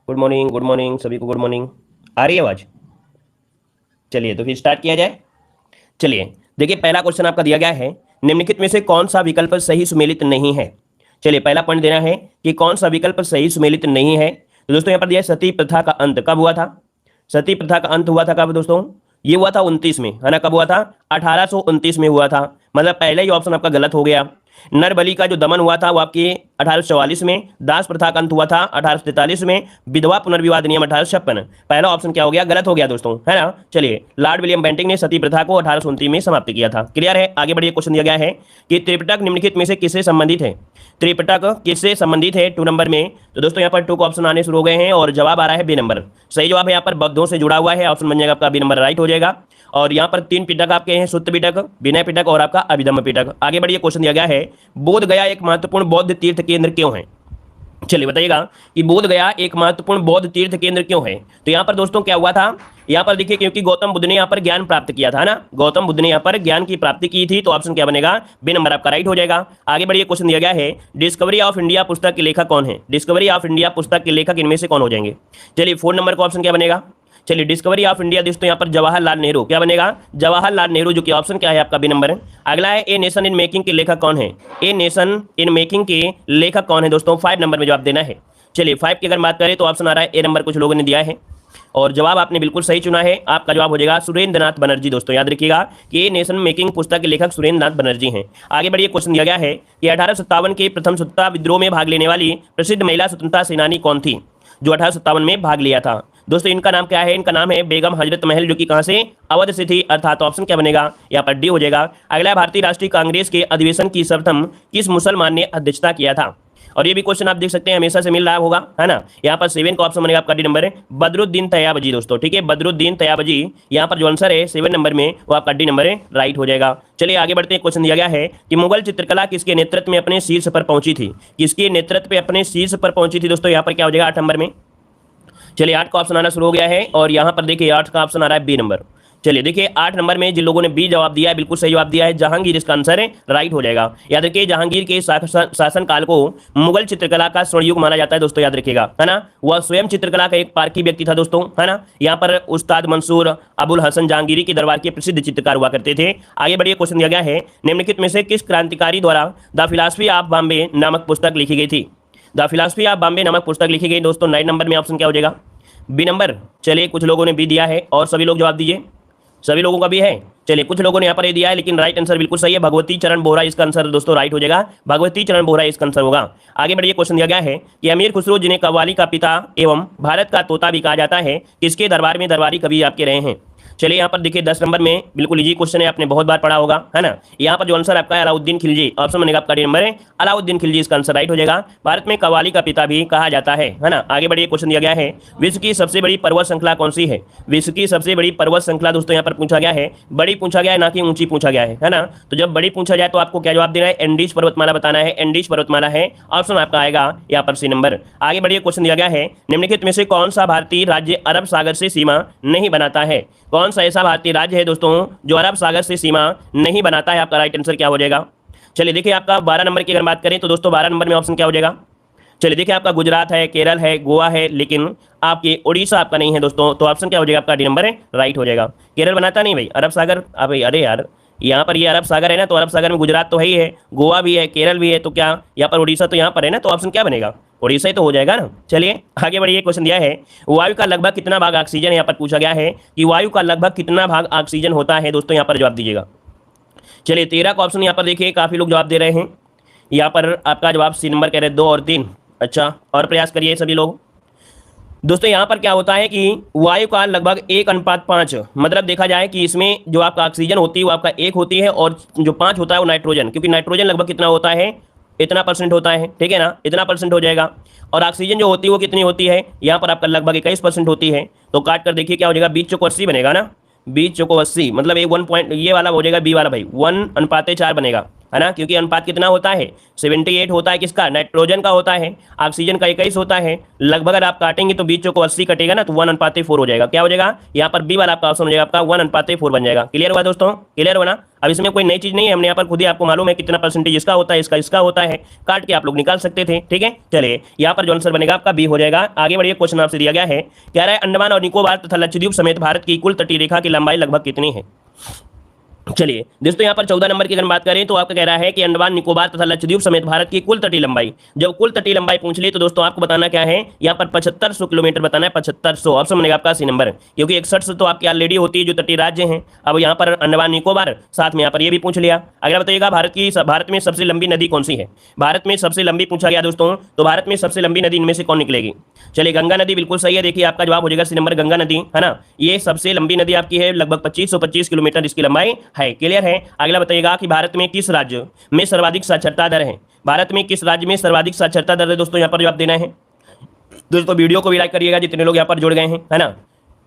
Good morning सभी को good morning. आ रही है आवाज? चलिए तो फिर स्टार्ट किया जाए। चलिए देखिए, पहला क्वेश्चन आपका दिया गया है, निम्नलिखित में से कौन सा विकल्प सही सुमेलित नहीं है। चलिए पहला पॉइंट देना है कि कौन सा विकल्प सही सुमेलित नहीं है। तो दोस्तों यहाँ पर दिया है, सती प्रथा का अंत कब हुआ था। सती प्रथा का अंत हुआ था कब दोस्तों? ये हुआ था 29 में, है ना। कब हुआ था? 1829 में हुआ था। मतलब पहले ही ऑप्शन आपका गलत हो गया। नरबली का जो दमन हुआ था वो आपके 1844 में। दास प्रथा का अंत हुआ था 1843 में। विधवा पुनर्विवाह अधिनियम 1856। पहला ऑप्शन क्या हो गया? गलत हो गया दोस्तों, है ना। चलिए, लॉर्ड विलियम बेंटिंक ने सती प्रथा को 1829 में समाप्त किया था। क्लियर है? आगे बढ़िए। क्वेश्चन दिया गया है कि त्रिपिटक निम्नलिखित में से किससे संबंधित है। त्रिपिटक किससे संबंधित है 2 नंबर में। तो दोस्तों यहाँ पर 2 ऑप्शन आने शुरू हो गए हैं और जवाब आ रहा है बी नंबर। सही जवाब है यहाँ पर बौद्धों से जुड़ा हुआ है। ऑप्शन बन जाएगा आपका बी नंबर, राइट हो जाएगा। और यहाँ पर 3 पिटक आपके हैं, सुत्त पिटक, विनय पिटक और आपका अभिधम्म पिटक। आगे बढ़िए। क्वेश्चन दिया गया है, बोध गया एक महत्वपूर्ण बौद्ध तीर्थ केंद्र क्यों है। चलिए बताइएगा कि बोध गया एक महत्वपूर्ण बौद्ध तीर्थ केंद्र क्यों है। तो यहाँ पर दोस्तों क्या हुआ था, यहाँ पर देखिए, क्योंकि गौतम बुद्ध ने यहाँ पर ज्ञान प्राप्त किया था ना। गौतम बुद्ध ने यहाँ पर ज्ञान की प्राप्ति की थी। तो ऑप्शन क्या बनेगा? बी नंबर आपका राइट हो जाएगा। आगे बढ़िए। क्वेश्चन दिया गया है, डिस्कवरी ऑफ इंडिया पुस्तक के लेखक कौन है। डिस्कवरी ऑफ इंडिया पुस्तक के लेखक इनमें से कौन हो जाएंगे। चलिए 4 नंबर का ऑप्शन क्या बनेगा। चलिए, डिस्कवरी ऑफ इंडिया दोस्तों यहाँ पर जवाहरलाल नेहरू। क्या बनेगा? जवाहरलाल नेहरू, जो कि ऑप्शन क्या है आपका बी नंबर है। अगला है, ए नेशन इन मेकिंग के लेखक कौन है। ए नेशन इन मेकिंग के लेखक कौन है दोस्तों? 5 नंबर में जवाब देना है। चलिए 5 की अगर बात करें तो ऑप्शन आ रहा है ए नंबर, कुछ लोगों ने दिया है और जवाब आपने बिल्कुल सही चुना है। आपका जवाब हो जाएगा सुरेंद्र नाथ बनर्जी। दोस्तों याद रखिएगा कि ए नेशन मेकिंग पुस्तक के लेखक सुरेंद्र नाथ बनर्जी हैं। आगे बढ़िए। क्वेश्चन दिया गया है कि 1857 के प्रथम स्वतंत्रता विद्रोह में भाग लेने वाली प्रसिद्ध महिला स्वतंत्रता सेनानी कौन थी, जो 1857 में भाग लिया था। दोस्तों इनका नाम क्या है? इनका नाम है बेगम हजरत महल, जो कि कहां से? अवध से थी। अर्थात ऑप्शन क्या बनेगा? यहाँ पर डी हो जाएगा। अगला, भारतीय राष्ट्रीय कांग्रेस के अधिवेशन की सर्वप्रथम किस मुसलमान ने अध्यक्षता किया था। और ये भी क्वेश्चन आप देख सकते हैं, हमेशा से मिल रहा होगा, है ना। यहाँ पर 7 का ऑप्शन बनेगा आपका डी नंबर है, बदरुद्दीन तयाबजी। दोस्तों ठीक है, बदरुद्दीन तयाबजी। यहाँ पर जो आंसर है 7 नंबर में वो आपका डी नंबर है, राइट हो जाएगा। चलिए आगे बढ़ते हैं। क्वेश्चन दिया गया है कि मुगल चित्रकला किसके नेतृत्व में अपने शीर्ष पर पहुंची थी। किसके नेतृत्व पे अपने शीर्ष पर पहुंची थी दोस्तों? यहाँ पर क्या हो जाएगा? 8 नंबर में। चलिए 8 का ऑप्शन आना शुरू हो गया है और यहाँ पर देखिए 8 का ऑप्शन आ रहा है बी नंबर। चलिए देखिए 8 नंबर में जिन लोगों ने बी जवाब दिया है, बिल्कुल सही जवाब दिया है, जहांगीर इसका आंसर है, राइट हो जाएगा। याद रखिए, जहांगीर के शासन काल को मुगल चित्रकला का स्वर्ण युग माना जाता है दोस्तों, याद रखिएगा, है ना। वह स्वयं चित्रकला का एक पारखी व्यक्ति था दोस्तों, है ना। यहाँ पर उस्ताद मंसूर अबुल हसन जहांगीरी के दरबार के प्रसिद्ध चित्रकार हुआ करते थे। आगे बढ़िए। क्वेश्चन दिया गया है, निम्नलिखित में से किस क्रांतिकारी द्वारा द फिलॉसफी ऑफ बॉम्बे नामक पुस्तक लिखी गई थी। द फिलॉसफी ऑफ बॉम्बे नामक पुस्तक लिखी गई दोस्तों। 9 नंबर में ऑप्शन क्या हो जाएगा? B number. चलिए कुछ लोगों ने बी दिया है और सभी लोग जवाब दीजिए। सभी लोगों का भी है। चलिए कुछ लोगों ने यहाँ पर ये दिया है, लेकिन राइट आंसर बिल्कुल सही है, भगवती चरण बोहरा इसका आंसर दोस्तों, राइट हो जाएगा। भगवती चरण बोहरा इसका आंसर होगा। आगे बढ़िए। क्वेश्चन दिया गया है कि अमीर खुसरो, जिन्हें कव्वाली का पिता एवं भारत का तोता भी कहा जाता है, किसके दरबार में दरबारी कवि आपके रहे हैं। चलिए यहाँ पर देखिए 10 नंबर में बिल्कुल इजी क्वेश्चन है, आपने बहुत बार पढ़ा होगा, है ना। यहाँ पर जो आंसर आपका है अलाउद्दीन खिलजी, ऑप्शन बनेगा आपका डी नंबर है, अलाउद्दीन खिलजी इसका आंसर राइट हो जाएगा। भारत में कव्वाली का पिता भी कहा जाता है ना। आगे बढ़िए। क्वेश्चन दिया गया है, विश्व की सबसे बड़ी पर्वत श्रृंखला कौन सी है। विश्व की सबसे बड़ी पर्वत श्रृंखला दोस्तों यहाँ पर पूछा गया है, बड़ी पूछा गया है, ना कि ऊंची पूछा गया है ना। तो जब बड़ी पूछा जाए तो आपको क्या जवाब देना है? एंडीज पर्वतमाला बताना है। एंडीज पर्वतमाला है, ऑप्शन आपका आएगा यहाँ पर सी नंबर। आगे बढ़िए। क्वेश्चन दिया गया है, निम्नलिखित में से कौन सा भारतीय राज्य अरब सागर से सीमा नहीं बनाता है। कौन सा ऐसा भारतीय राज्य है दोस्तों जो अरब सागर से सीमा नहीं बनाता है। आपका राइट आंसर क्या हो जाएगा? चलिए देखिए, आपका 12 नंबर की अगर बात करें तो दोस्तों 12 नंबर में ऑप्शन क्या हो जाएगा? चलिए देखिए, आपका गुजरात है, केरल है, गोवा है, लेकिन आपके उड़ीसा आपका नहीं है दोस्तों। तो ऑप्शन क्या हो जाएगा? आपका डी नंबर है, राइट हो जाएगा। केरल बनाता नहीं भाई, अरब सागर। अरे यार, यहाँ पर ये अरब सागर है ना, तो अरब सागर में गुजरात तो है ही है, गोवा भी है, केरल भी है, तो क्या यहाँ पर उड़ीसा तो यहाँ पर है ना, तो ऑप्शन क्या बनेगा? उड़ीसा ही तो हो जाएगा ना। चलिए आगे बढ़िए। क्वेश्चन दिया है, वायु का लगभग कितना भाग ऑक्सीजन, यहाँ पर पूछा गया है कि वायु का लगभग कितना भाग ऑक्सीजन होता है दोस्तों, यहाँ पर जवाब दीजिएगा। चलिए 13 का ऑप्शन यहाँ पर देखिए, काफी लोग जवाब दे रहे हैं। यहाँ पर आपका जवाब सी नंबर कह रहे 2 और 3। अच्छा, और प्रयास करिए सभी लोग। दोस्तों यहाँ पर क्या होता है कि वायु का लगभग 1:5, मतलब देखा जाए कि इसमें जो आपका ऑक्सीजन होती है वो आपका 1 होती है और जो 5 होता है वो नाइट्रोजन, क्योंकि नाइट्रोजन लगभग कितना होता है? इतना % होता है, ठीक है ना, इतना % हो जाएगा। और ऑक्सीजन जो होती है वो कितनी होती है? यहाँ पर आपका लगभग 21% होती है। तो काट कर देखिए क्या हो जाएगा, 20 चौको 80 बनेगा ना, 20 चौको 80, मतलब ये 1 पॉइंट, ये वाला हो जाएगा बी वाला भाई, 1:4 बनेगा। है ना, क्योंकि अनुपात कितना होता है 78 होता है, किसका, नाइट्रोजन का होता है, ऑक्सीजन का 21 होता है। लगभग अगर आप काटेंगे तो बीचों को 80 कटेगा ना, तो 1:4 हो जाएगा। क्या हो जाएगा यहाँ पर, बी वाला आपका ऑप्शन हो जाएगा आपका 1:4 बन जाएगा। क्लियर हुआ दोस्तों, क्लियर हुआ ना। अब इसमें कोई नई चीज नहीं है, हमने यहाँ पर खुद ही आपको मालूम है कितना परसेंटेज इसका होता है, इसका होता है, काट के आप लोग निकाल सकते थे। ठीक है, चलिए यहाँ पर जो आंसर बनेगा आपका बी हो जाएगा। आगे बढ़िए, क्वेश्चन आपसे दिया गया है, कह रहा है अंडमान और निकोबार तथा लक्षद्वीप समेत भारत की कुल तटीय रेखा की लंबाई लगभग कितनी है। चलिए दोस्तों, यहाँ पर 14 नंबर की अगर बात करें तो आपका कह रहा है कि अंडमान निकोबार तथा लक्षद्वीप समेत भारत की कुल तटीय लंबाई। जब कुल तटीय लंबाई पूछ ली तो दोस्तों आपको बताना क्या है, यहाँ पर 7500 किलोमीटर बताना है, 7500 ऑप्शन बनेगा आपका सी नंबर, क्योंकि 61 तो आपकी ऑलरेडी होती है जो तटीय राज्य हैं। अब यहाँ पर अंडमान निकोबार, साथ में यहाँ पर ये भी पूछ लिया। अगला बताइएगा, भारत में सबसे लंबी नदी कौन सी है। भारत में सबसे लंबी पूछा गया दोस्तों, तो भारत में सबसे लंबी नदी इनमें से कौन निकलेगी। चलिए, गंगा नदी बिल्कुल सही है। देखिए आपका जवाब हो जाएगा सी नंबर, गंगा नदी, है ना, ये सबसे लंबी नदी आपकी है, लगभग 2525 किलोमीटर इसकी लंबाई है। क्लियर है। अगला बताइएगा कि भारत में किस राज्य में सर्वाधिक साक्षरता दर है। भारत में किस राज्य में सर्वाधिक साक्षरता दर है दोस्तों, यहाँ पर जवाब देना है। दोस्तों वीडियो को भी लाइक करिएगा जितने लोग यहाँ पर जुड़ गए हैं, है ना,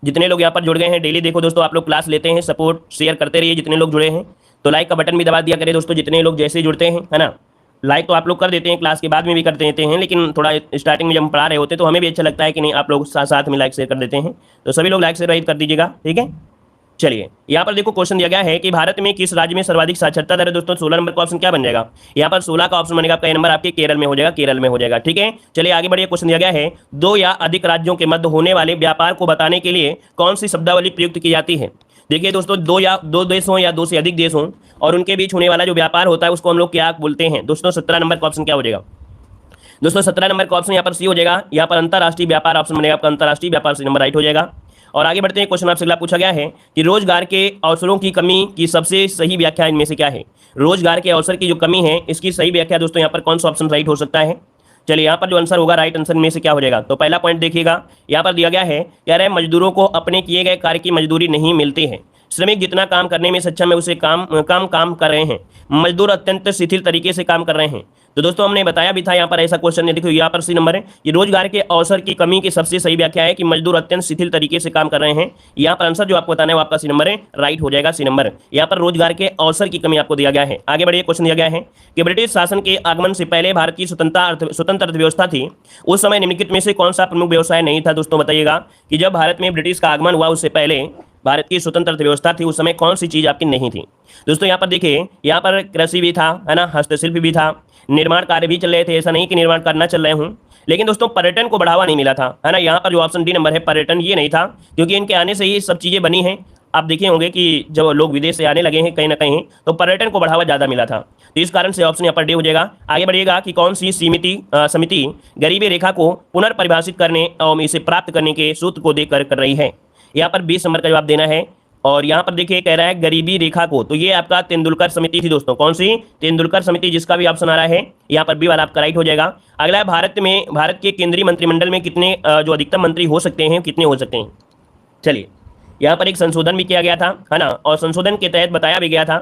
जितने लोग यहाँ पर जुड़ गए हैं। डेली देखो दोस्तों, आप लोग क्लास लेते हैं, सपोर्ट शेयर करते रहिए। जितने लोग जुड़े हैं तो लाइक का बटन भी दबा दिया करिए दोस्तों, जितने लोग जैसे जुड़ते हैं, है ना। लाइक तो आप लोग कर देते हैं, क्लास के बाद में भी कर देते हैं, लेकिन थोड़ा स्टार्टिंग में जब हम पढ़ा रहे होते हैं तो हमें भी अच्छा लगता है कि नहीं, आप लोग साथ साथ में लाइक शेयर कर देते हैं। तो सभी लोग लाइक शेयर कर दीजिएगा, ठीक है। चलिए यहाँ पर देखो, क्वेश्चन दिया गया है कि भारत में किस राज्य में सर्वाधिक साक्षरता दर है दोस्तों। 16 नंबर का ऑप्शन क्या बन जाएगा, यहाँ पर 16 का ऑप्शन बनेगा आपका नंबर आपके केरल में हो जाएगा, केरल में हो जाएगा। ठीक है, चलिए आगे बढ़िए। क्वेश्चन दिया गया है, दो या अधिक राज्यों के मध्य होने वाले व्यापार को बताने के लिए कौन सी शब्दावली प्रयुक्त की जाती है। देखिए दोस्तों, दो देश हों या दो से अधिक देश हों और उनके बीच होने वाला जो व्यापार होता है उसको हम लोग क्या बोलते हैं दोस्तों। 17 नंबर का ऑप्शन क्या हो जाएगा दोस्तों, 17 नंबर का ऑप्शन यहाँ पर सी हो जाएगा। यहाँ पर अंतर्राष्ट्रीय व्यापार ऑप्शन बनेगा आपका, अंतर्राष्ट्रीय व्यापार सी नंबर राइट हो जाएगा। और आगे बढ़ते हैं, क्वेश्चन आपसे अगला पूछा गया है कि रोजगार के अवसरों की कमी की सबसे सही व्याख्या इनमें से क्या है। रोजगार के अवसर की जो कमी है इसकी सही व्याख्या दोस्तों यहाँ पर कौन सा ऑप्शन राइट हो सकता है। चलिए यहाँ पर जो आंसर होगा, राइट आंसर में से क्या हो जाएगा, तो पहला पॉइंट देखिएगा, यहाँ पर दिया गया है, कह रहा है मजदूरों को अपने किए गए कार्य की मजदूरी नहीं मिलती है। श्रमिक जितना काम करने में सक्षम है उसे काम कर रहे हैं, मजदूर अत्यंत शिथिल तरीके से काम कर रहे हैं। तो दोस्तों हमने बताया भी था यहाँ पर ऐसा क्वेश्चन है, देखो यहाँ पर सी नंबर है, ये रोजगार के अवसर की कमी की सबसे सही व्याख्या है कि मजदूर अत्यंत शिथिल तरीके से काम कर रहे हैं। यहाँ पर आंसर जो आपको बताना है वो आपका सी नंबर है, राइट हो जाएगा सी नंबर। यहाँ पर रोजगार के अवसर की कमी आपको दिया गया है। आगे बढ़िए, क्वेश्चन दिया गया है कि ब्रिटिश शासन के आगमन से पहले भारत की स्वतंत्र अर्थव्यवस्था थी, उस समय निम्नलिखित में से कौन सा प्रमुख व्यवसाय नहीं था। दोस्तों बताइएगा कि जब भारत में ब्रिटिश का आगमन हुआ उससे पहले भारत की स्वतंत्र अर्थव्यवस्था थी, उस समय कौन सी चीज आपकी नहीं थी। दोस्तों यहाँ पर देखिए, यहाँ पर कृषि भी था, है ना, हस्तशिल्प भी था, निर्माण कार्य भी चल रहे थे, ऐसा नहीं कि निर्माण कार्य ना चल रहे हूँ, लेकिन दोस्तों पर्यटन को बढ़ावा नहीं मिला था, है ना। यहाँ पर जो ऑप्शन डी नंबर है, पर्यटन, ये नहीं था, क्योंकि इनके आने से ही सब चीज़ें बनी हैं। आप देखे होंगे कि जब लोग विदेश से आने लगे हैं कहीं ना कहीं, तो पर्यटन को बढ़ावा ज़्यादा मिला था, तो इस कारण से ऑप्शन यहाँ पर डी हो जाएगा। आगे बढ़िएगा कि कौन सी समिति गरीबी रेखा को पुनर्परिभाषित करने और इसे प्राप्त करने के सूत्र को देकर कर रही है। यहाँ पर 20 नंबर का जवाब देना है। और यहाँ पर देखिए कह रहा है गरीबी रेखा को, तो ये आपका तेंदुलकर समिति थी दोस्तों। कौन सी, तेंदुलकर समिति, जिसका भी ऑप्शन आ रहा है यहाँ पर बी वाला आपका राइट हो जाएगा। अगला है, भारत के केंद्रीय मंत्रिमंडल में कितने जो अधिकतम मंत्री हो सकते हैं, कितने हो सकते हैं। चलिए यहाँ पर एक संशोधन भी किया गया था, है ना, और संशोधन के तहत बताया भी गया था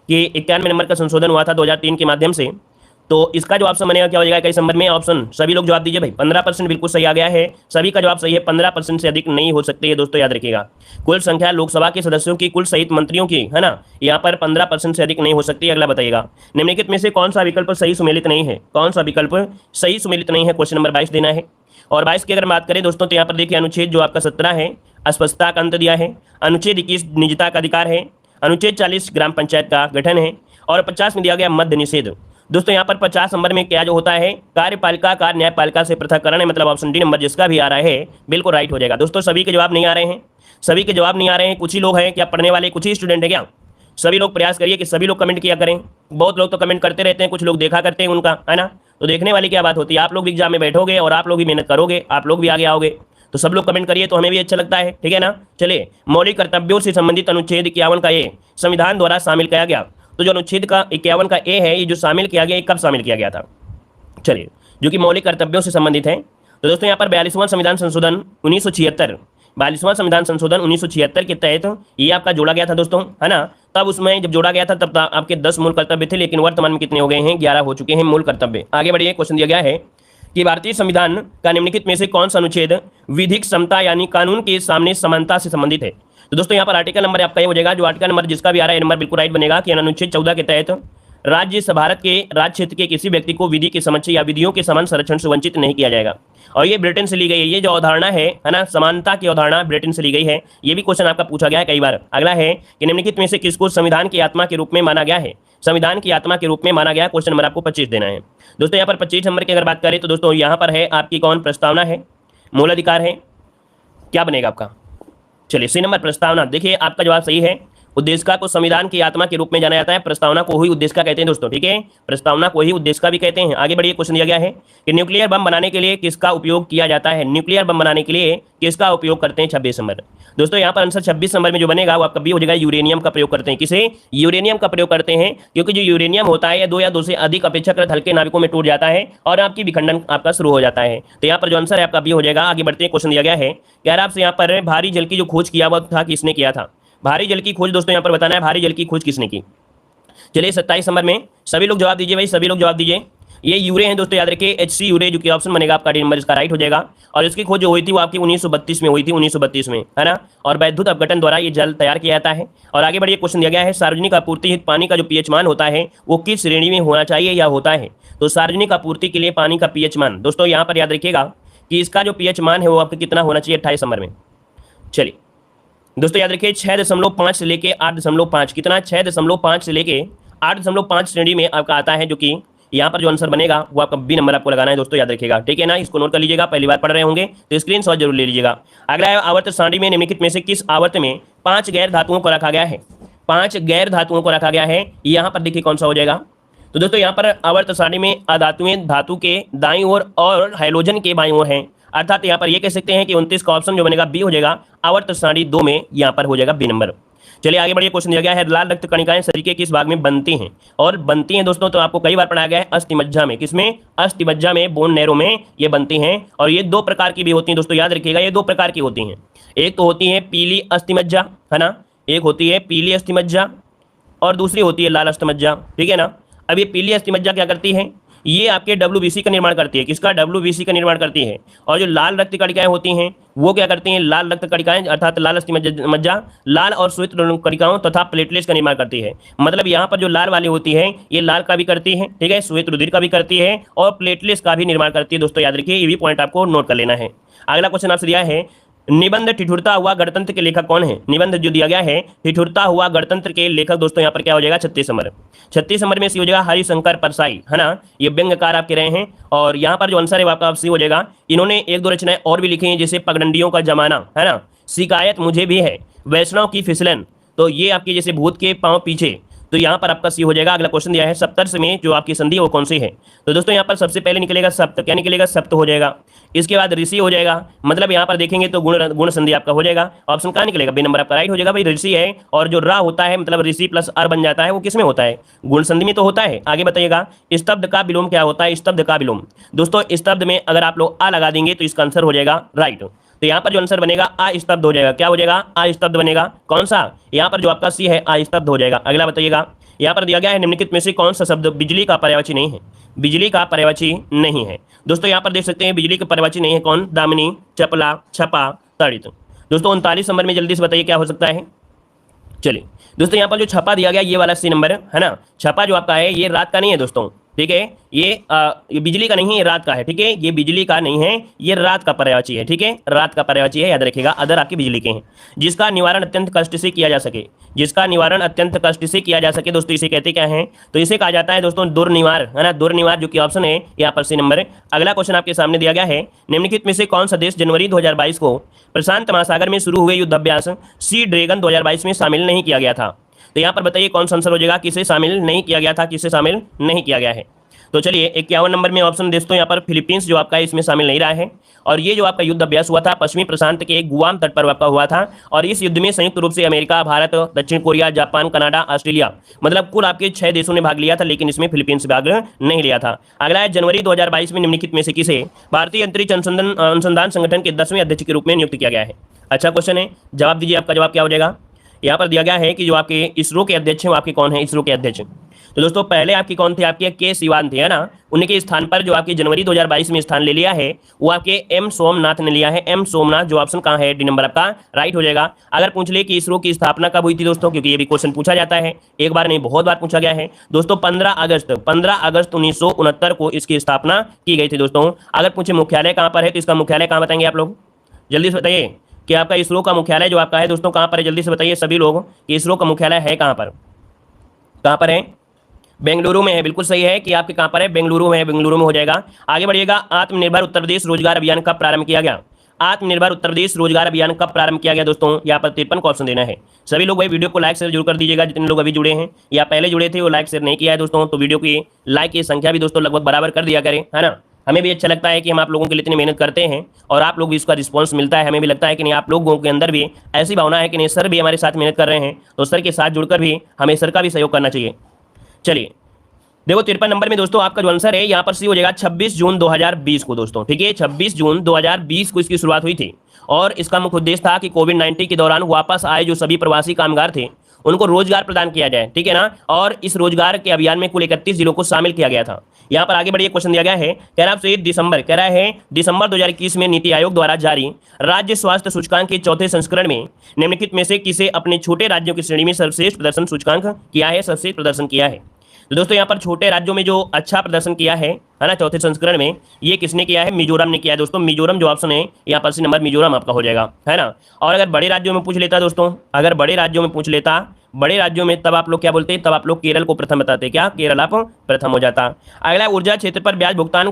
कि 91 नंबर का संशोधन हुआ था 2003 के माध्यम से। तो इसका जो ऑप्शन बनेगा क्या हो जाएगा 21 नंबर में ऑप्शन। सभी लोग जवाब दीजिए भाई, 15% बिल्कुल सही आ गया है, सभी का जवाब सही है। 15% से अधिक नहीं हो सकते ये दोस्तों, याद रखिएगा। कुल संख्या लोकसभा के सदस्यों की कुल सहित मंत्रियों की, है ना, यहाँ पर 15% से अधिक नहीं हो सकती। अगला बताइएगा, निम्नलिखित में से कौन सा विकल्प सही सुमेलित नहीं है, कौन सा विकल्प सही सुमेलित नहीं है, क्वेश्चन नंबर 22 देना है। और 22 की अगर बात करें दोस्तों, तो यहाँ पर देखिए अनुच्छेद जो आपका 17 है अस्पष्टता का अंत दिया है, अनुच्छेद 21 निजता का अधिकार है, अनुच्छेद 40 ग्राम पंचायत का गठन है, और 50 में दिया गया मद्य निषेध। दोस्तों यहाँ पर 50 नंबर में क्या जो होता है, कार्यपालिका का न्यायपालिका से पृथककरण है, मतलब ऑप्शन डी नंबर जिसका भी आ रहा है बिल्कुल राइट हो जाएगा। दोस्तों सभी के जवाब नहीं आ रहे हैं, सभी के जवाब नहीं आ रहे हैं, कुछ ही लोग हैं क्या पढ़ने वाले, कुछ ही स्टूडेंट है क्या। सभी लोग प्रयास करिए कि सभी लोग कमेंट किया करें। बहुत लोग तो कमेंट करते रहते हैं, कुछ लोग देखा करते हैं उनका, है ना, तो देखने वाली क्या बात होती है। आप लोग भी एग्जाम में बैठोगे और आप लोग भी मेहनत करोगे, आप लोग भी आगे आओगे, तो सब लोग कमेंट करिए तो हमें भी अच्छा लगता है, ठीक है ना। चलिए, मौलिक कर्तव्यों से संबंधित अनुच्छेद 51 का ए संविधान द्वारा शामिल किया गया। तो जो अनुच्छेद का 51 का ए है, ये जो शामिल किया गया, ये कब शामिल किया गया था। चलिए, जो कि मौलिक कर्तव्यों से संबंधित है। तो दोस्तों यहाँ पर 42वां संविधान संशोधन 1976, 42वां संविधान संशोधन 1976 के तहत ये आपका जोड़ा गया था दोस्तों, है ना। तब उसमें जब जोड़ा गया था तब आपके 10 मूल कर्तव्य थे, लेकिन वर्तमान में कितने हो गए हैं, 11 हो चुके हैं मूल कर्तव्य। आगे बढ़िए, क्वेश्चन दिया गया है कि भारतीय संविधान का निम्नलिखित में से कौन सा अनुच्छेद विधिक समता यानी कानून के सामने समानता से संबंधित है। तो दोस्तों यहाँ पर आर्टिकल नंबर आपका ये हो जाएगा, जो आर्टिकल नंबर जिसका भी आ रहा है नंबर बिल्कुल राइट बनेगा कि अनुच्छेद 14 के तहत राज्य भारत के राज्य क्षेत्र के किसी व्यक्ति को विधि के समक्ष या विधियों के समान संरक्षण से वंचित नहीं किया जाएगा। और ये ब्रिटेन से ली गई है, ये जो अवधारणा है ना, समानता की अवधारणा ब्रिटेन से ली गई है। ये भी क्वेश्चन आपका पूछा गया है कई बार। अगला है कि निम्नलिखित में से किसको संविधान की आत्मा के रूप में माना गया है? संविधान की आत्मा के रूप में माना गया। क्वेश्चन नंबर आपको 25 देना है दोस्तों। यहाँ पर 25 नंबर की अगर बात करें तो दोस्तों यहाँ पर है आपकी कौन? प्रस्तावना है, मूल अधिकार है, क्या बनेगा आपका? चलिए सी नंबर प्रस्तावना। देखिए आपका जवाब सही है। उद्देशिका को संविधान की आत्मा के रूप में जाना जाता है, प्रस्तावना को ही उद्देशिका कहते हैं दोस्तों, ठीक है, प्रस्तावना को ही उद्देशिका भी कहते हैं। आगे बढ़िए, क्वेश्चन दिया गया है कि न्यूक्लियर बम बनाने के लिए किसका उपयोग किया जाता है? न्यूक्लियर बम बनाने के लिए किसका उपयोग करते हैं? 26 नंबर। दोस्तों यहाँ पर आंसर 26 नंबर में जो बनेगा वो आपका बी हो जाएगा, यूरेनियम का प्रयोग करते हैं। किसे? यूरेनियम का प्रयोग करते हैं, क्योंकि जो यूरेनियम होता है या दो से अधिक अपेक्षाकृत हल्के नाविकों में टूट जाता है और आपकी विखंडन आपका शुरू हो जाता है। तो यहाँ पर जो आंसर है आपका बी हो जाएगा। आगे बढ़ते हैं, क्वेश्चन दिया गया है कि यार आपसे यहाँ पर भारी जल की जो खोज किया वो था किसने किया था? भारी जल की खोज दोस्तों यहाँ पर बताना है, भारी जल की खोज किसने की? चलिए 27 नंबर में सभी लोग जवाब दीजिए भाई, सभी लोग जवाब दीजिए। ये यूरे हैं दोस्तों, याद रखिए HC यूरे, जो कि ऑप्शन बनेगा आपका डी नंबर इसका राइट हो जाएगा। और इसकी खोज जो हुई थी वो आपकी 1932 में हुई थी, 1932 में, है ना। और वैद्युत अपघटन द्वारा ये जल तैयार किया जाता है। और आगे बढ़िए, क्वेश्चन दिया गया है सार्वजनिक आपूर्ति हित पानी का जो pH मान होता है वो किस श्रेणी में होना चाहिए या होता है? तो सार्वजनिक आपूर्ति के लिए पानी का pH मान दोस्तों यहाँ पर याद रखिएगा कि इसका जो pH मान है वो आपका कितना होना चाहिए? 28 नंबर में। चलिए दोस्तों याद रखिए 6.5 से लेके 8.5, कितना? 6.5 से लेके 8.5 श्रेणी में आपका आता है, जो कि यहाँ पर जो आंसर बनेगा वो आपका बी नंबर आपको लगाना है दोस्तों, याद रखिएगा, ठीक है ना। इसको नोट कर लीजिएगा, पहली बार पढ़ रहे होंगे तो स्क्रीनशॉट जरूर ले लीजिएगा। अगला है आवर्त सारणी में निम्नलिखित में से किस आवर्त में 5 गैर धातुओं को रखा गया है? 5 गैर धातुओं को रखा गया है, यहाँ पर देखिए कौन सा हो जाएगा। तो दोस्तों यहाँ पर आवर्त सारणी में अधातुएं धातु के दाईं ओर और हाइड्रोजन के बाईं ओर हैं, अर्थात यहाँ पर ये कह सकते हैं कि 29 का ऑप्शन जो बनेगा बी हो जाएगा, आवर्त सारणी 2 में यहाँ पर हो जाएगा बी नंबर। चलिए आगे बढ़िए, क्वेश्चन दिया गया है लाल रक्त कणिकाएं शरीर के किस भाग में बनती हैं? और बनती हैं दोस्तों तो आपको कई बार पढ़ाया गया है अस्थिमज्जा में। किसमें? अस्थिमज्जा में, बोन नैरो में ये बनती हैं। और ये 2 प्रकार की भी होती हैं दोस्तों, याद रखिएगा, ये 2 प्रकार की होती हैं। एक तो होती है पीली अस्थिमज्जा, है ना, एक होती है पीली अस्थिमज्जा और दूसरी होती है लाल अस्थिमज्जा, ठीक है ना। अब ये पीली अस्थिमज्जा क्या करती है? ये आपके WBC का निर्माण करती है। किसका? WBC का निर्माण करती है। और जो लाल रक्त कणिकाएं होती हैं वो क्या करती हैं? लाल रक्त कणिकाएं अर्थात लाल अस्थिमज्जा लाल और श्वेत कणिकाओं तथा प्लेटलेट्स का निर्माण करती है। मतलब यहाँ पर जो लाल वाली होती है ये लाल का भी करती है, ठीक है, श्वेत रुधिर का भी करती है और प्लेटलेट्स का भी निर्माण करती है दोस्तों, याद रखिए, ये भी पॉइंट आपको नोट कर लेना है। अगला क्वेश्चन आपसे दिया है निबंध ठिठुरता हुआ गणतंत्र के लेखक कौन है? निबंध जो दिया गया है ठिठुरता हुआ गणतंत्र के लेखक दोस्तों यहाँ पर क्या हो जाएगा? 36 नंबर। 36 नंबर में सी हो जाएगा हरिशंकर परसाई, है ना, ये व्यंग्यकार आपके रहे हैं। और यहाँ पर जो आंसर है वो आपका सी हो जाएगा। इन्होंने 1-2 रचनाएं और भी लिखी हैं, जैसे पगडंडियों का जमाना, है ना, शिकायत मुझे भी है, वैष्णव की फिसलन, तो ये आपकी जैसे भूत के पांव पीछे, तो यहाँ पर आपका सी हो जाएगा। अगला क्वेश्चन दिया है सप्तर्ष में जो आपकी संधि है वो कौन सी है? तो दोस्तों यहाँ पर सबसे पहले निकलेगा सप्त, क्या निकलेगा? सप्त हो जाएगा। इसके बाद ऋषि हो जाएगा, मतलब यहाँ पर देखेंगे तो गुण संधि आपका हो जाएगा। ऑप्शन कहाँ निकलेगा? बी नंबर आपका राइट हो जाएगा भाई, ऋषि है। और जो रा होता है मतलब ऋषि प्लस अर बन जाता है, वो किसमें होता है? गुण संधि में तो होता है। आगे बताइएगा स्तब्ध का विलोम क्या होता है? स्तब्ध का विलोम दोस्तों, स्तब्ध में अगर आप लोग आ लगा देंगे तो इसका आंसर हो जाएगा राइट। तो यहाँ पर जो आंसर बनेगा अस्तब्ध हो जाएगा। क्या हो जाएगा? अस्तब्ध बनेगा। कौन सा? यहाँ पर जो आपका सी है अस्तब्ध हो जाएगा। अगला बताइएगा, यहाँ पर दिया गया है निम्नलिखित में से कौन सा शब्द बिजली का पर्यायवाची नहीं है? बिजली का पर्यायवाची नहीं है दोस्तों, यहाँ पर देख सकते हैं बिजली का पर्यायवाची नहीं है कौन? दामिनी, चपला, छपा, तड़ित। दोस्तों 39 नंबर में जल्दी से बताइए क्या हो सकता है। चलिए दोस्तों यहाँ पर जो छपा दिया गया ये वाला सी नंबर है ना, छपा जो आपका है ये रात का नहीं है दोस्तों, ठीक है, ये बिजली का नहीं है, ये रात का है, ठीक है, ये बिजली का नहीं है, ये रात का पर्यायवाची है, ठीक है, रात का पर्यायवाची है, याद रखिएगा। अदर आपकी बिजली के हैं। जिसका निवारण अत्यंत कष्ट से किया जा सके, जिसका निवारण अत्यंत कष्ट से किया जा सके दोस्तों, इसे कहते क्या है? तो इसे कहा जाता है दोस्तों दुर्निवार, है ना, दुर्निवार, जो कि ऑप्शन है यहाँ पर सी नंबर। अगला क्वेश्चन आपके सामने दिया गया है निम्नलिखित में से कौन सा देश जनवरी 2022 को प्रशांत महासागर में शुरू हुए युद्धाभ्यास सी ड्रैगन 2022 में शामिल नहीं किया गया था? तो यहाँ पर बताइए कौन सा आंसर हो जाएगा, किसे शामिल नहीं किया गया था, किसे शामिल नहीं किया गया है? तो चलिए 51 नंबर में ऑप्शन दोस्तों यहाँ पर फिलीपींस जो आपका है इसमें शामिल नहीं रहा है। और ये जो आपका युद्ध अभ्यास हुआ था पश्चिमी प्रशांत के गुआम तट पर आपका हुआ था। और इस युद्ध में संयुक्त रूप से अमेरिका, भारत, दक्षिण कोरिया, जापान, कनाडा, ऑस्ट्रेलिया, मतलब कुल आपके 6 देशों ने भाग लिया था, लेकिन इसमें फिलीपींस भाग नहीं लिया था। अगला है जनवरी 2022 में निम्नलिखित में से किसे भारतीय अंतरिक्ष अनुसंधान संगठन के 10वें अध्यक्ष के रूप में नियुक्त किया गया है? अच्छा क्वेश्चन है, जवाब दीजिए, आपका जवाब क्या हो जाएगा? यहाँ पर दिया गया है कि जो आपके इसरो के अध्यक्ष हैं वो आपके कौन है? इसरो के अध्यक्ष तो दोस्तों पहले आपकी कौन थे, आपके के सिवान थे, है ना। उनके स्थान पर जो आपकी जनवरी 2022 में स्थान ले लिया है वो आपके एम सोमनाथ ने लिया है। एम सोमनाथ, जो ऑप्शन कहाँ है, डी नंबर आपका राइट हो जाएगा। अगर पूछ ले कि इसरो की स्थापना कब हुई थी दोस्तों, क्योंकि ये भी क्वेश्चन पूछा जाता है, एक बार नहीं बहुत बार पूछा गया है दोस्तों। 15 अगस्त 1969 को इसकी स्थापना की गई थी दोस्तों। अगर पूछे मुख्यालय कहाँ पर है तो इसका मुख्यालय कहाँ बताएंगे आप लोग, जल्दी से बताइए कि आपका इसरो का मुख्यालय जो आपका है दोस्तों कहाँ पर है, जल्दी से बताइए सभी लोग कि इसरो का मुख्यालय है कहाँ पर, कहाँ पर है। बेंगलुरु में है, बिल्कुल सही है कि आपके कहाँ पर है, बेंगलुरु में है, बेंगलुरु में हो जाएगा। आगे बढ़िएगा। आत्मनिर्भर उत्तर प्रदेश रोजगार अभियान कब प्रारंभ किया गया, आत्मनिर्भर उत्तर प्रदेश रोजगार अभियान कब प्रारंभ किया गया दोस्तों, यहाँ पर 53 को ऑप्शन देना है। सभी लोग भाई वीडियो को लाइक शेयर जरूर कर दीजिएगा, जितने लोग अभी जुड़े हैं या पहले जुड़े थे वो लाइक शेयर नहीं किया है दोस्तों, तो वीडियो की लाइक की संख्या भी दोस्तों लगभग बराबर कर दिया करें, है ना। हमें भी अच्छा लगता है कि हम आप लोगों के लिए इतनी मेहनत करते हैं और आप लोग भी इसका रिस्पॉन्स मिलता है। हमें भी लगता है कि नहीं आप लोगों के अंदर भी ऐसी भावना है कि नहीं सर भी हमारे साथ मेहनत कर रहे हैं, तो सर के साथ जुड़कर भी हमें सर का भी सहयोग करना चाहिए। चलिए देखो 53 नंबर में दोस्तों आपका जो आंसर है यहाँ पर सी हो जाएगा 26 जून 2020 को दोस्तों, ठीक है। 26 जून 2020 को इसकी शुरुआत हुई थी और इसका मुख्य उद्देश्य था कि कोविड-19 के दौरान वापस आए जो सभी प्रवासी कामगार थे उनको रोजगार प्रदान किया जाए, ठीक है ना। और इस रोजगार के अभियान में कुल 31 जिलों को शामिल किया गया था। यहाँ पर आगे बढ़िए क्वेश्चन दिया गया है, कह रहा है दिसंबर 2021 में नीति आयोग द्वारा जारी राज्य स्वास्थ्य सूचकांक के चौथे संस्करण में निम्नलिखित में से किसे अपने छोटे राज्यों की श्रेणी में सर्वश्रेष्ठ प्रदर्शन सूचकांक किया है, सर्वश्रेष्ठ प्रदर्शन किया है। तो दोस्तों यहाँ पर छोटे राज्यों में जो अच्छा प्रदर्शन किया है ना चौथे संस्करण में, ये किसने किया है, मिजोरम ने किया है दोस्तों। मिजोरम जो ऑप्शन है यहाँ पर सी नंबर मिजोरम आपका हो जाएगा, है ना। और अगर बड़े राज्यों में पूछ लेता दोस्तों, अगर बड़े राज्यों में पूछ लेता, बड़े राज्यों में तब आप लोग क्या बोलते हैं, तब आप लोग केरल को प्रथम बताते, क्या केरल आप प्रथम हो जाता। अगला ऊर्जा क्षेत्र पर ब्याज भुगतान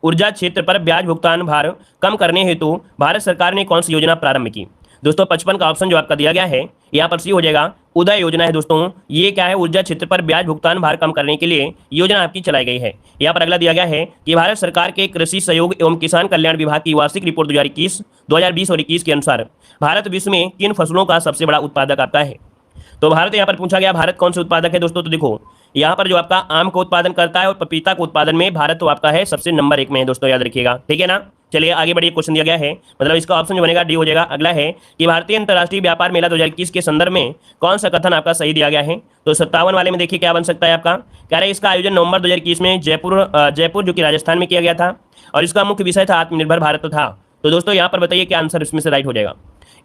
ऊर्जा क्षेत्र पर ब्याज भुगतान भार कम करने हेतु भारत सरकार ने कौन सी योजना प्रारंभ की दोस्तों। 55 का ऑप्शन जो आपका दिया गया है यहाँ पर सी हो जाएगा, उदय योजना है दोस्तों। ये क्या है, ऊर्जा क्षेत्र पर ब्याज भुगतान भार कम करने के लिए योजना आपकी चलाई गई है। यहाँ पर अगला दिया गया है कि भारत सरकार के कृषि सहयोग एवं किसान कल्याण विभाग की वार्षिक रिपोर्ट 2020 और 21 के अनुसार भारत विश्व में किन फसलों का सबसे बड़ा उत्पादक आपका है। तो भारत यहाँ पर पूछा गया भारत कौन से उत्पादक है दोस्तों, तो देखो यहाँ पर जो आपका आम का उत्पादन करता है और पपीता के उत्पादन में भारत तो आपका है सबसे नंबर 1 में है दोस्तों, याद रखिएगा, ठीक है ना। चलिए आगे बढ़िए, क्वेश्चन दिया गया है, मतलब इसका ऑप्शन जो बनेगा डी हो जाएगा। अगला है कि भारतीय अंतर्राष्ट्रीय व्यापार मेला 2021 के संदर्भ में कौन सा कथन आपका सही दिया गया है। तो 57 वाले में देखिए क्या बन सकता है आपका, कह रहे हैं इसका आयोजन नवंबर 2021 में जयपुर जो कि राजस्थान में किया गया था और इसका मुख्य विषय था आत्मनिर्भर भारत था। तो दोस्तों यहाँ पर बताइए क्या आंसर इसमें से राइट हो जाएगा।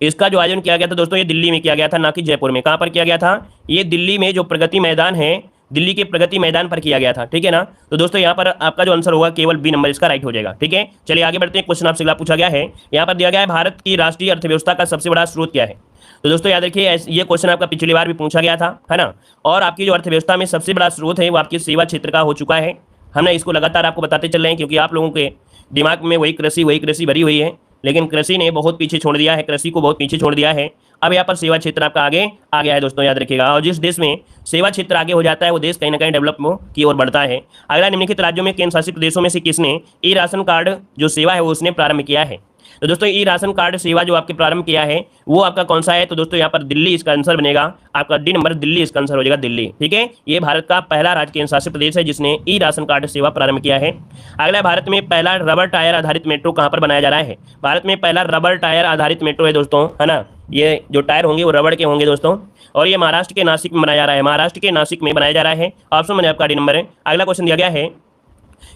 इसका जो आयोजन किया गया था दोस्तों ये दिल्ली में किया गया था, ना कि जयपुर में। कहाँ पर किया गया था, ये दिल्ली में जो प्रगति मैदान है, दिल्ली के प्रगति मैदान पर किया गया था, ठीक है ना। तो दोस्तों यहाँ पर आपका जो आंसर होगा केवल बी नंबर इसका राइट हो जाएगा, ठीक है। चलिए आगे बढ़ते हैं, क्वेश्चन आपसे अगला पूछा गया है, यहाँ पर दिया गया है भारत की राष्ट्रीय अर्थव्यवस्था का सबसे बड़ा स्रोत क्या है। तो दोस्तों याद रखिए ये क्वेश्चन आपका पिछली बार भी पूछा गया था, है ना। और आपकी जो अर्थव्यवस्था में सबसे बड़ा स्रोत है वो आपकी सेवा क्षेत्र का हो चुका है। हमने इसको लगातार आपको बताते चल रहे हैं क्योंकि आप लोगों के दिमाग में वही कृषि भरी हुई है, लेकिन कृषि ने बहुत पीछे छोड़ दिया है, कृषि को बहुत पीछे छोड़ दिया है। अब यहाँ पर सेवा क्षेत्र आपका आगे आ गया है दोस्तों, याद रखिएगा। और जिस देश में सेवा क्षेत्र आगे हो जाता है वो देश कहीं ना कहीं डेवलप की ओर बढ़ता है। अगला, निम्नलिखित राज्यों में केंद्र शासित प्रदेशों में से किसने ई राशन कार्ड जो सेवा है वो उसने प्रारंभ किया है। तो दोस्तों ई राशन कार्ड सेवा जो आपके प्रारंभ किया है वो आपका कौन सा है, तो दोस्तों यहाँ पर दिल्ली इसका आंसर बनेगा आपका, डी नंबर दिल्ली इसका आंसर हो जाएगा, दिल्ली, ठीक है। ये भारत का पहला राज्य केंद्र शासित प्रदेश है जिसने ई राशन कार्ड सेवा प्रारंभ किया है। अगला, भारत में पहला रबर टायर आधारित मेट्रो कहाँ पर बनाया जा रहा है। भारत में पहला रबर टायर आधारित मेट्रो है दोस्तों, है ना। ये जो टायर होंगे वो रबड़ के होंगे दोस्तों, और ये महाराष्ट्र के नासिक में बनाया जा रहा है, महाराष्ट्र के नासिक में बनाया जा रहा है। ऑप्शन बने आपका डी नंबर है। अगला क्वेश्चन दिया गया है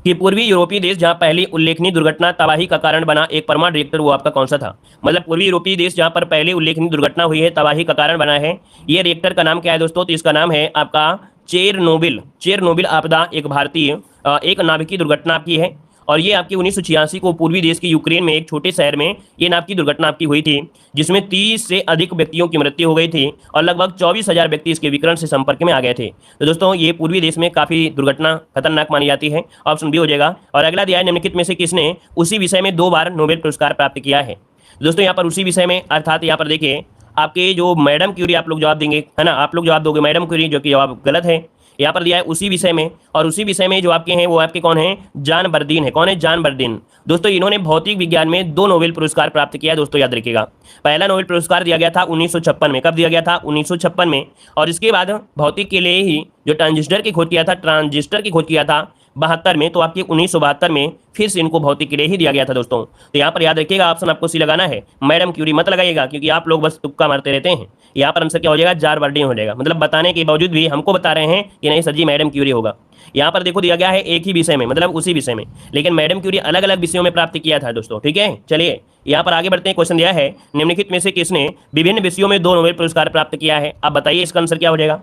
कि पूर्वी यूरोपीय देश जहां पहली उल्लेखनीय दुर्घटना तबाही का कारण बना एक परमाणु रिएक्टर वो आपका कौन सा था। मतलब पूर्वी यूरोपीय देश जहां पर पहली उल्लेखनीय दुर्घटना हुई है, तबाही का कारण बना है, ये रिएक्टर का नाम क्या है दोस्तों, तो इसका नाम है आपका चेरनोबिल आपदा। एक भारतीय एक नाभिकीय दुर्घटना आपकी है और ये आपकी 1986 को पूर्वी देश के यूक्रेन में एक छोटे शहर में ये नाभिकीय दुर्घटना आपकी हुई थी, जिसमें 30 से अधिक व्यक्तियों की मृत्यु हो गई थी और लगभग 24,000 व्यक्ति इसके विकिरण से संपर्क में आ गए थे। तो दोस्तों ये पूर्वी देश में काफ़ी दुर्घटना खतरनाक मानी जाती है, ऑप्शन बी हो जाएगा। और अगला दिया है, निम्नलिखित में से किसने उसी विषय में 2 बार नोबेल पुरस्कार प्राप्त किया है। दोस्तों यहाँ पर उसी विषय में अर्थात यहाँ पर देखिए आपके जो मैडम क्यूरी आप लोग जवाब देंगे, है ना, आप लोग जवाब दोगे मैडम क्यूरी, जो कि जवाब गलत है। यहाँ पर दिया है उसी विषय में, और उसी विषय में जो आपके हैं वो आपके कौन है, जान बर्दीन है। कौन है, जान बर्दीन। दोस्तों इन्होंने भौतिक विज्ञान में 2 नोबेल पुरस्कार प्राप्त किया है दोस्तों, याद रखिएगा। पहला नोबेल पुरस्कार दिया गया था 1956 में। कब दिया गया था, 1956 में। और इसके बाद भौतिक के लिए ही जो ट्रांजिस्टर की खोज किया था 72 में, तो आपके 1972 में फिर से इनको भौतिक के लिए ही दिया गया था दोस्तों। तो यहाँ पर याद रखिएगा, ऑप्शन आपको सी लगाना है, मैडम क्यूरी मत लगाइएगा, क्योंकि आप लोग बस तुक्का मारते रहते हैं। यहाँ पर आंसर क्या हो जाएगा, जारवर्डिन हो जाएगा, मतलब बताने के बावजूद भी हमको बता रहे हैं कि नहीं सर जी मैडम क्यूरी होगा। यहाँ पर देखो दिया गया है एक ही विषय में, मतलब उसी विषय में, लेकिन मैडम क्यूरी अलग अलग विषयों में प्राप्त किया था दोस्तों। ठीक है, चलिए यहाँ पर आगे बढ़ते हैं। क्वेश्चन दिया है, निम्नलिखित में से किसने विभिन्न विषयों में 2 नोबेल पुरस्कार प्राप्त किया है। अब बताइए इसका आंसर क्या हो जाएगा।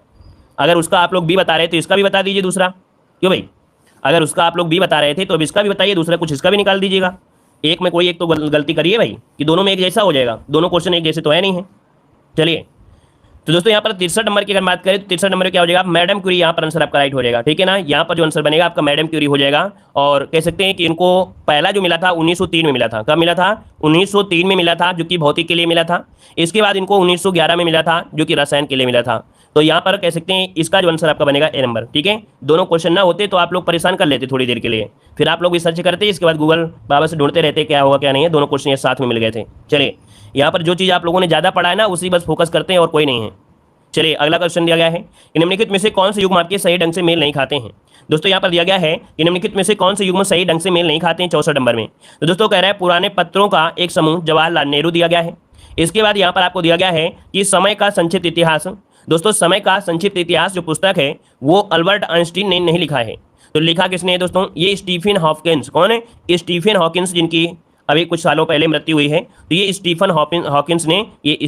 अगर उसका आप लोग बी बता रहे थे तो इसका भी बता दीजिए दूसरा, क्यों भाई, अगर उसका आप लोग बी बता रहे थे तो अब इसका भी बताइए, दूसरा कुछ इसका भी निकाल दीजिएगा। एक में कोई एक तो गलती करिए भाई, कि दोनों में एक जैसा हो जाएगा, दोनों क्वेश्चन एक जैसे तो है नहीं है। चलिए तो दोस्तों यहाँ पर 63 नंबर की अगर बात करें तो 63 नंबर में क्या हो जाएगा, मैडम क्यूरी यहाँ पर आंसर आपका राइट हो जाएगा। ठीक है ना, यहाँ पर जो आंसर बनेगा आपका मैडम क्यूरी हो जाएगा। और कह सकते हैं कि इनको पहला जो मिला था 1903 में मिला था। कब मिला था, 1903 में मिला था, जो कि भौतिक के लिए मिला था। इसके बाद इनको 1911 में मिला था, जो कि रसायन के लिए मिला था। तो यहाँ पर कह सकते हैं इसका जो आंसर आपका बनेगा ए नंबर। ठीक है, दोनों क्वेश्चन ना होते तो आप लोग परेशान कर लेते थोड़ी देर के लिए, फिर आप लोग भी सर्च करते, इसके बाद गूगल बाबा से ढूंढते रहते क्या होगा क्या नहीं है, दोनों क्वेश्चन ये साथ में मिल गए थे। चलिए यहाँ पर जो चीज़ आप लोगों ने ज़्यादा पढ़ा है ना उसी बस फोकस करते हैं और कोई नहीं है। चलिए अगला क्वेश्चन दिया गया है कि निम्नलिखित में से कौन से युग्म आपके सही ढंग से मेल नहीं खाते हैं। दोस्तों यहाँ पर दिया गया है कि निम्नलिखित में से कौन से युग्म सही ढंग से मेल नहीं खाते हैं 64 नंबर में। तो दोस्तों कह रहा है पुराने पत्रों का एक समूह जवाहरलाल नेहरू दिया गया है। इसके बाद यहाँ पर आपको दिया गया है कि समय का संक्षिप्त इतिहास। दोस्तों समय का संक्षिप्त इतिहास जो पुस्तक है वो अल्बर्ट आइंस्टीन ने नहीं लिखा है, तो लिखा किसने है दोस्तों, ये स्टीफन हॉकिंस। कौन है, स्टीफन हॉकिंस, जिनकी अभी कुछ सालों पहले मृत्यु हुई है। तो ये स्टीफन हॉकिंस ने, ये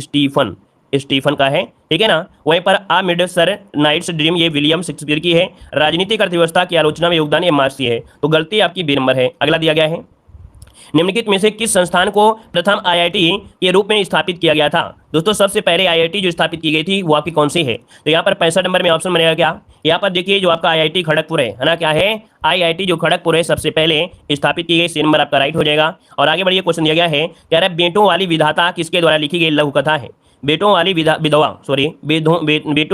स्टीफन का है। ठीक है ना, वहीं पर आ मिडसर नाइट्स ड्रीम ये विलियम शेक्सपियर की है। राजनीतिक अर्थव्यवस्था की आलोचना में योगदान ये मार्क्सी है। तो गलती आपकी बी नंबर है। अगला दिया गया है, निम्नलिखित में से किस संस्थान को प्रथम आईआईटी के रूप में स्थापित किया गया था। दोस्तों सबसे पहले आईआईटी जो स्थापित की गई थी वो आपकी कौन सी है। तो यहाँ पर 65 नंबर में ऑप्शन बनेगा क्या, यहाँ पर देखिए जो आपका आईआईटी खड़गपुर है ना, क्या है, आईआईटी जो खड़गपुर है सबसे पहले स्थापित की गई, सी नंबर आपका राइट हो जाएगा। और आगे बढ़िए, क्वेश्चन दिया गया है, कह रहा है बेटों वाली विधाता किसके द्वारा लिखी गई लघु कथा है। बेटों वाली बेटों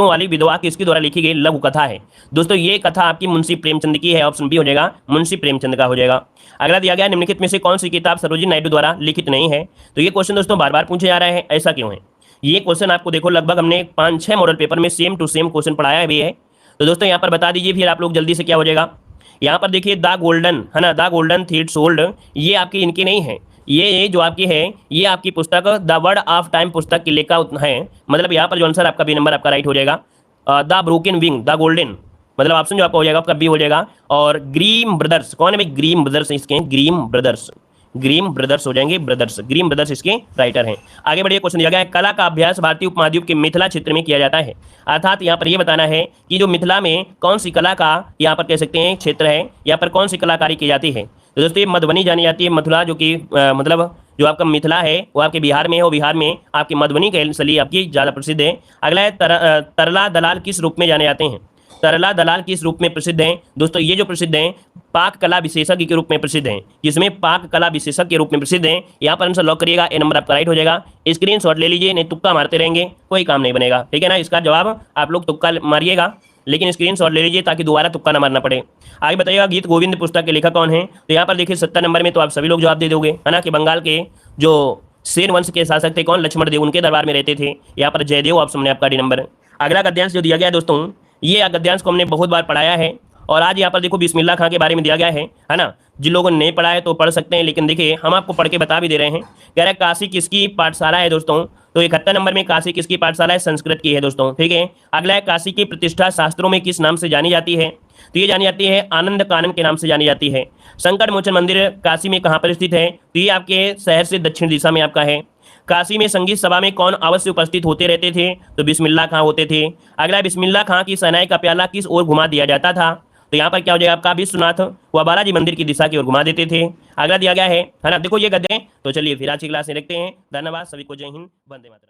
वाली विधवा किसके द्वारा लिखी गई लघु कथा है। दोस्तों ये कथा आपकी मुंशी प्रेमचंद की है, ऑप्शन बी हो जाएगा, मुंशी प्रेमचंद का हो जाएगा। अगला दिया गया, निम्नलिखित में से कौन सी किताब सरोजिनी नायडू द्वारा लिखित नहीं है। तो ये क्वेश्चन दोस्तों बार बार पूछे जा रहे हैं, ऐसा क्यों है। ये क्वेश्चन आपको देखो लगभग हमने 5-6 मॉडल पेपर में सेम टू सेम क्वेश्चन पढ़ाया भी है। तो दोस्तों यहाँ पर बता दीजिए फिर आप लोग जल्दी से क्या हो जाएगा। यहाँ पर देखिए द गोल्डन है ना, द गोल्डन थ्रेड सोल्ड, ये आपकी इनकी नहीं है, ये जो आपकी है ये आपकी पुस्तक द वर्ड ऑफ टाइम पुस्तक की लेखक है। मतलब यहाँ पर जो आंसर आपका बी नंबर आपका राइट हो जाएगा। The broken wing, the golden, मतलब ऑप्शन जो आपका हो जाएगा आपका बी हो जाएगा। और ग्रीम ब्रदर्स, कौन है भाई, ग्रीम ब्रदर्स इसके, ग्रीम ब्रदर्स हो जाएंगे, ग्रीम ब्रदर्स इसके राइटर हैं। आगे बढ़िए, क्वेश्चन दिया गया है, कला का अभ्यास भारतीय उपमहाद्वीप के मिथिला क्षेत्र में किया जाता है। अर्थात यहाँ पर ये बताना है कि जो मिथिला में कौन सी कला का यहाँ पर कह सकते हैं क्षेत्र है, यहाँ पर कौन सी कलाकारी की जाती है। तो दोस्तों ये मधुबनी जानी जाती है, मथुरा जो कि मतलब जो आपका मिथिला है वो आपके बिहार में है, और बिहार में आपकी मधुबनी कैलसली आपकी ज़्यादा प्रसिद्ध है। अगला है तरला दलाल किस रूप में जाने जाते हैं। तरला दलाल किस रूप में प्रसिद्ध हैं। दोस्तों ये जो प्रसिद्ध हैं पाक कला विशेषज्ञ के रूप में प्रसिद्ध हैं, जिसमें पाक कला विशेषज्ञ के रूप में प्रसिद्ध हैं। यहाँ पर आंसर लॉक करिएगा, ए नंबर आपका राइट हो जाएगा। स्क्रीनशॉट ले लीजिए, नहीं तुक्का मारते रहेंगे कोई काम नहीं बनेगा। ठीक है ना, इसका जवाब आप लोग तुक्का मारिएगा, लेकिन स्क्रीनशॉट ले लीजिए ताकि दोबारा तुक्का ना मारना पड़े। आगे बताइएगा, गीत गोविंद पुस्तक के लेखक कौन है। तो यहाँ पर देखिए 70 नंबर में तो आप सभी लोग जवाब दे दोगे, है ना, कि बंगाल के जो सेन वंश के शासक थे कौन, लक्ष्मण देव, उनके दरबार में रहते थे। यहाँ पर जयदेव ऑप्शन में आपका डी नंबर। अगला गद्यांश जो दिया गया है दोस्तों, ये गद्यांश को हमने बहुत बार पढ़ाया है। और आज यहाँ पर देखो बिस्मिल्लाह खां के बारे में दिया गया है ना। जिन लोगों ने नहीं पढ़ा है तो पढ़ सकते हैं, लेकिन देखिए हम आपको पढ़ के बता भी दे रहे हैं। कह रहा है काशी किसकी पाठशाला है दोस्तों। तो 71 नंबर में काशी किसकी पाठशाला है, संस्कृत की है दोस्तों। ठीक है, अगला है काशी की प्रतिष्ठा शास्त्रों में किस नाम से जानी जाती है। तो ये जानी जाती है आनंद कानन के नाम से जानी जाती है। संकट मोचन मंदिर काशी में कहाँ पर स्थित है। तो ये आपके शहर से दक्षिण दिशा में आपका है। काशी में संगीत सभा में कौन अवश्य उपस्थित होते रहते थे। तो बिस्मिल्लाह खां होते थे। अगला बिस्मिल्लाह खां की शहनाई का प्याला किस ओर घुमा दिया जाता था। तो यहाँ पर क्या हो जाएगा आपका, विश्वनाथ व बालाजी मंदिर की दिशा की ओर घुमा देते थे। अगला दिया गया है ना, देखो ये गद्य। तो चलिए फिर आज की क्लास में रखते हैं। धन्यवाद सभी को, जय हिंद, वंदे मातरम।